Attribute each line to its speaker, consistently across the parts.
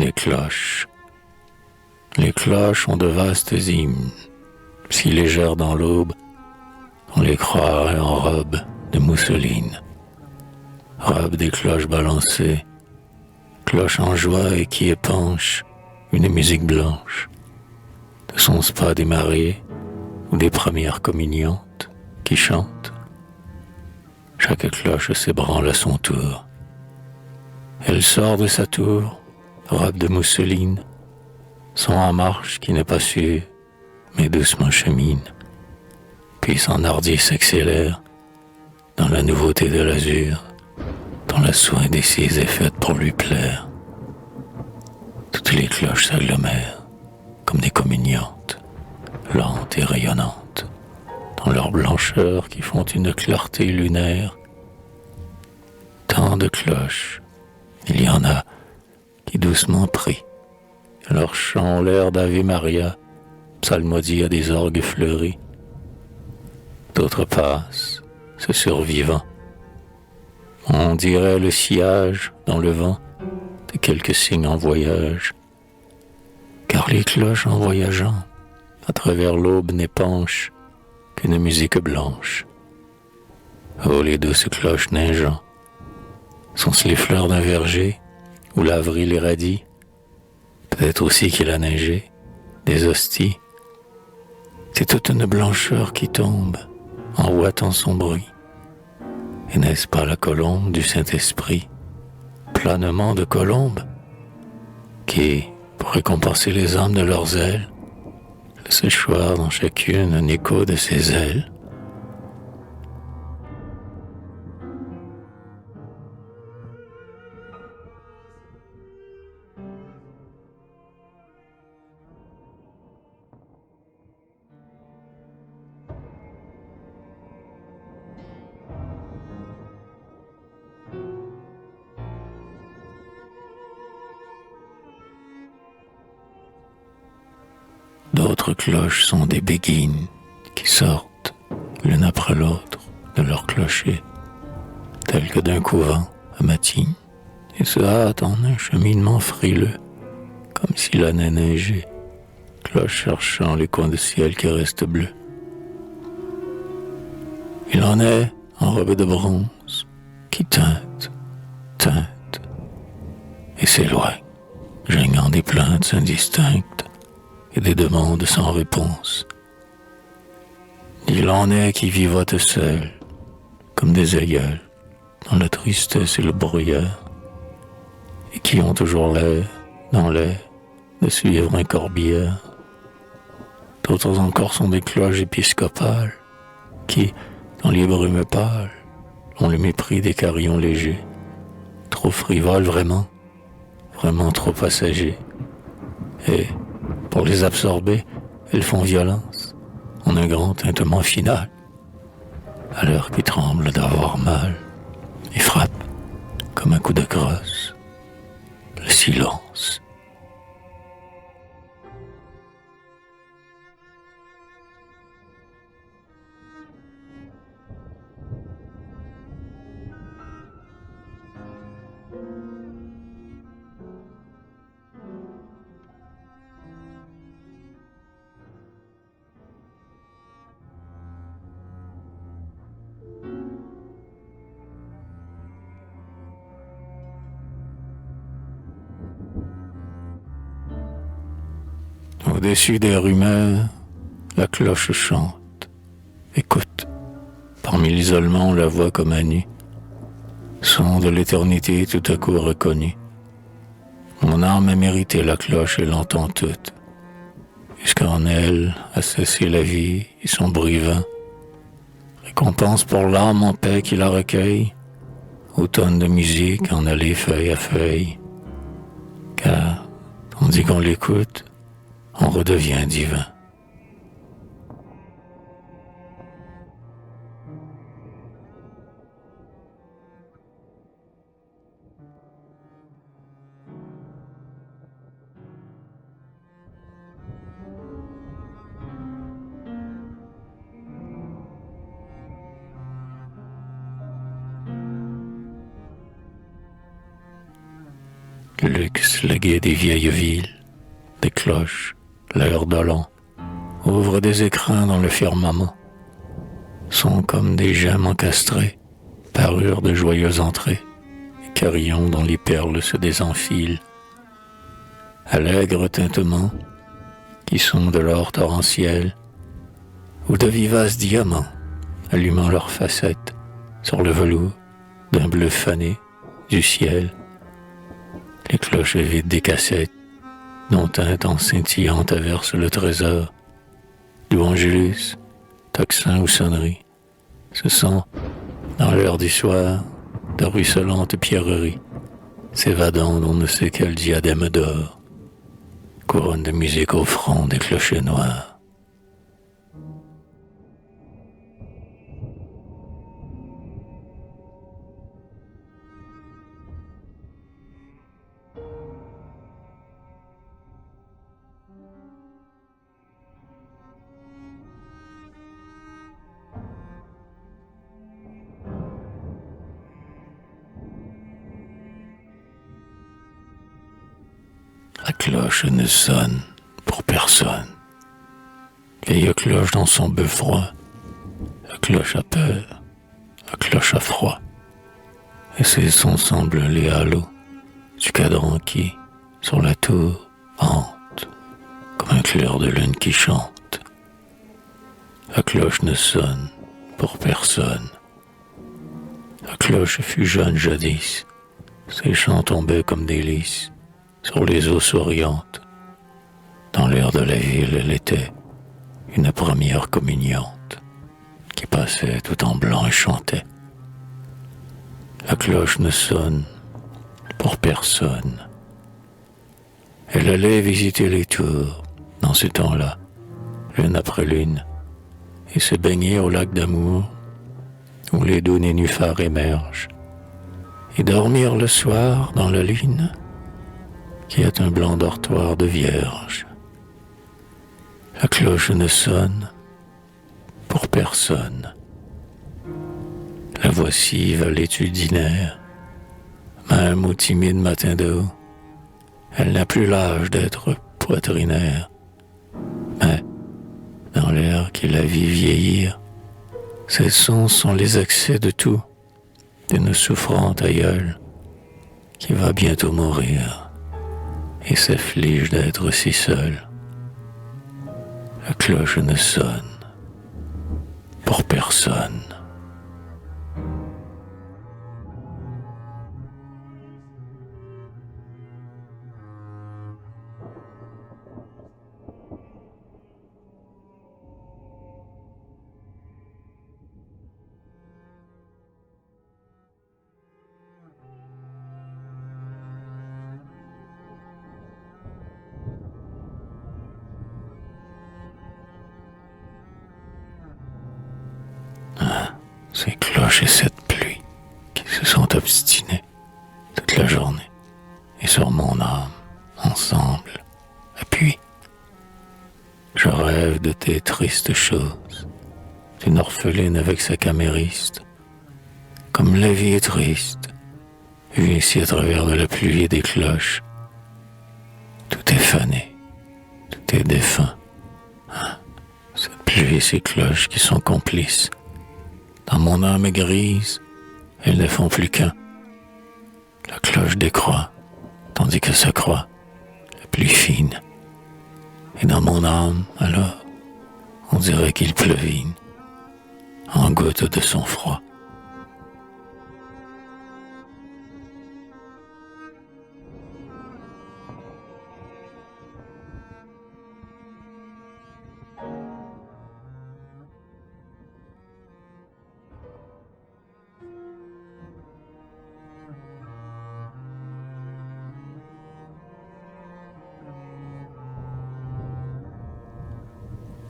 Speaker 1: Les cloches. Les cloches ont de vastes hymnes, si légères dans l'aube, on les croirait en robe de mousseline. Robe des cloches balancées, cloches en joie et qui épanchent une musique blanche. Ne sont-ce pas des mariées ou des premières communiantes qui chantent? Chaque cloche s'ébranle à son tour. Elle sort de sa tour, robe de mousseline, son en marche qui n'est pas sûre, mais doucement chemine, puis son hardi s'accélère dans la nouveauté de l'azur, dont la soin des cils est faite pour lui plaire. Toutes les cloches s'agglomèrent comme des communiantes, lentes et rayonnantes, dans leur blancheur qui font une clarté lunaire. Tant de cloches, il y en a qui doucement prient, leur chant l'air d'Ave Maria, psalmodie à des orgues fleuris. D'autres passent, ce survivant. On dirait le sillage dans le vent de quelques signes en voyage, car les cloches en voyageant à travers l'aube n'épanchent qu'une musique blanche. Oh, les douces cloches neigeant, sont-ce les fleurs d'un verger où l'avril irradie? Peut-être aussi qu'il a neigé des hosties. C'est toute une blancheur qui tombe en ouatant son bruit. Et n'est-ce pas la colombe du Saint-Esprit, planement de colombe, qui, pour récompenser les hommes de leurs ailes, laisse choir dans chacune un écho de ses ailes? D'autres cloches sont des béguines qui sortent l'une après l'autre de leur clocher, telles que d'un couvent à matine, et se hâtent en un cheminement frileux, comme s'il en neigé, cloches cherchant les coins de ciel qui restent bleus. Il en est en robe de bronze qui teinte, et s'éloigne, geignant des plaintes indistinctes et des demandes sans réponse. Il en est qui vivotent seuls, comme des aïeuls, dans la tristesse et le brouillard, et qui ont toujours l'air, dans l'air, de suivre un corbillard. D'autres encore sont des cloches épiscopales, qui, dans les brumes pâles, ont le mépris des carillons légers, trop frivoles vraiment trop passagers, et, pour les absorber, elles font violence en un grand tintement final, à l'heure qui tremble d'avoir mal, et frappe, comme un coup de crosse, le silence. Au-dessus des rumeurs, la cloche chante. Écoute, parmi l'isolement, la voix comme à nu, son de l'éternité tout à coup reconnue. Mon âme a mérité la cloche et l'entend toute, puisqu'en elle a cessé la vie et son bruit vain. Récompense pour l'âme en paix qui la recueille, automne de musique en allée feuille à feuille, car, tandis qu'on l'écoute, on redevient divin. le luxe légué des vieilles villes, des cloches, l'air dolent, ouvrent des écrins dans le firmament, sont comme des gemmes encastrées, parures de joyeuses entrées, et carillons dont les perles se désenfilent, allègres tintements, qui sont de l'or torrentiel, ou de vivaces diamants, allumant leurs facettes sur le velours d'un bleu fané du ciel, les cloches vides des cassettes, dont teinte en scintillant averse le trésor, du Angélus, tocsin ou sonnerie, ce sont, dans l'heure du soir, de ruisselantes pierreries, s'évadant d'on ne sait quel diadème d'or, couronne de musique au front des clochers noirs. La cloche ne sonne pour personne. Vieille cloche dans son bœuf froid. La cloche a peur, la cloche a froid. Et ses sons semblent les halos du cadran qui, sur la tour, hante, comme un clair de lune qui chante. La cloche ne sonne pour personne. La cloche fut jeune jadis, ses chants tombaient comme des lys sur les eaux souriantes. Dans l'air de la ville, elle était une première communiante qui passait tout en blanc et chantait. La cloche ne sonne pour personne. Elle allait visiter les tours dans ce temps-là, lune après lune, et se baigner au lac d'amour où les doux nénuphars émergent, et dormir le soir dans la lune qui est un blanc dortoir de vierge. La cloche ne sonne pour personne. La voici valétudinaire, même au timide matin d'eau. Elle n'a plus l'âge d'être poitrinaire, mais dans l'air qui la vit vieillir, ses sons sont les accès de tout, d'une souffrante aïeule qui va bientôt mourir et s'afflige d'être si seule. La cloche ne sonne pour personne. Ces cloches et cette pluie qui se sont obstinées toute la journée et sur mon âme ensemble. Et puis, je rêve de tes tristes choses, d'une orpheline avec sa camériste, comme la vie est triste, vue ici à travers de la pluie et des cloches. Tout est fané, tout est défunt. Cette pluie et ces cloches qui sont complices. Dans mon âme grise, elles ne font plus qu'un. La cloche décroît, tandis que s'accroît la pluie fine. Et dans mon âme, alors, on dirait qu'il pleuvine, en gouttes de son froid.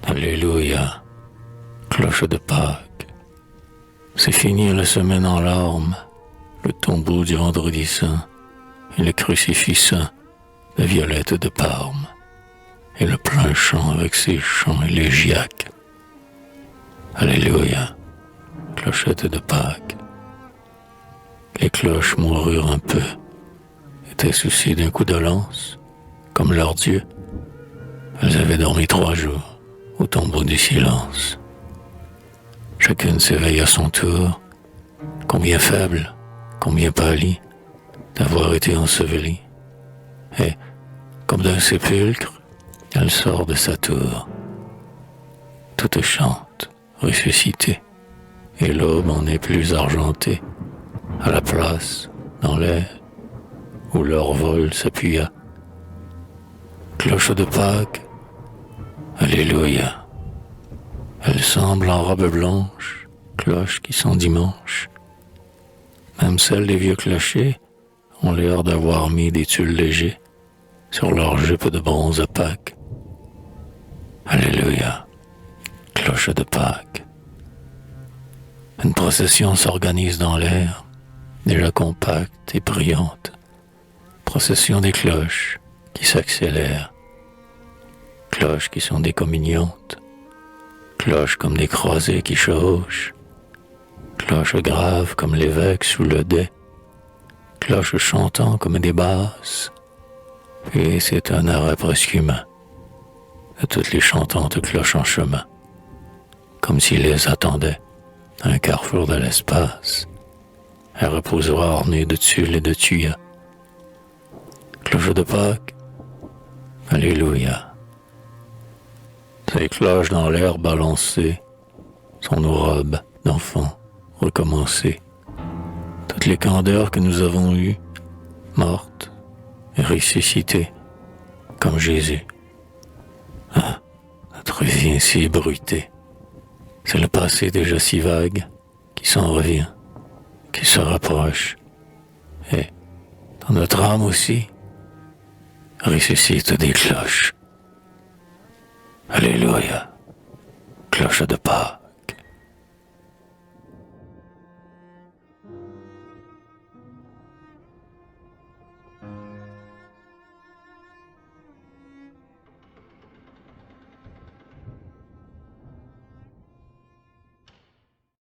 Speaker 1: Alléluia, cloche de Pâques. C'est fini la semaine en larmes, le tombeau du vendredi saint, et le crucifix saint, la violette de Parme, et le plein champ avec ses chants élégiaques. Alléluia, clochette de Pâques. Les cloches moururent un peu, étaient souciées d'un coup de lance, comme leur Dieu. Elles avaient dormi 3 jours au tombeau du silence. Chacune s'éveille à son tour, combien faible, combien pâlie, d'avoir été ensevelie. Et, comme d'un sépulcre, elle sort de sa tour. Toutes chantent, ressuscitées, et l'aube en est plus argentée, à la place, dans l'air, où leur vol s'appuya. Cloche de Pâques, Alléluia. Elles semblent en robe blanche, cloches qui sont dimanche. Même celles des vieux clochers ont l'air d'avoir mis des tulles légers sur leurs jupes de bronze opaque. Alléluia, cloche de Pâques. Une procession s'organise dans l'air, déjà compacte et brillante. Procession des cloches qui s'accélèrent. Cloches qui sont décommuniantes. Cloches comme des croisés qui chevauchent. Cloches graves comme l'évêque sous le dais. Cloches chantant comme des basses. Puis c'est un arrêt presque humain de toutes les chantantes cloches en chemin, comme s'ils les attendaient à un carrefour de l'espace, un reposoir orné de tulles et de tuyas. Cloche de Pâques, Alléluia. Ces cloches dans l'air balancées sont nos robes d'enfants recommencées. Toutes les candeurs que nous avons eues, mortes et ressuscitées, comme Jésus. Ah, notre vie ainsi ébruitée. C'est le passé déjà si vague qui s'en revient, qui se rapproche. Et dans notre âme aussi, ressuscitent des cloches. Alléluia, cloche de Pâques.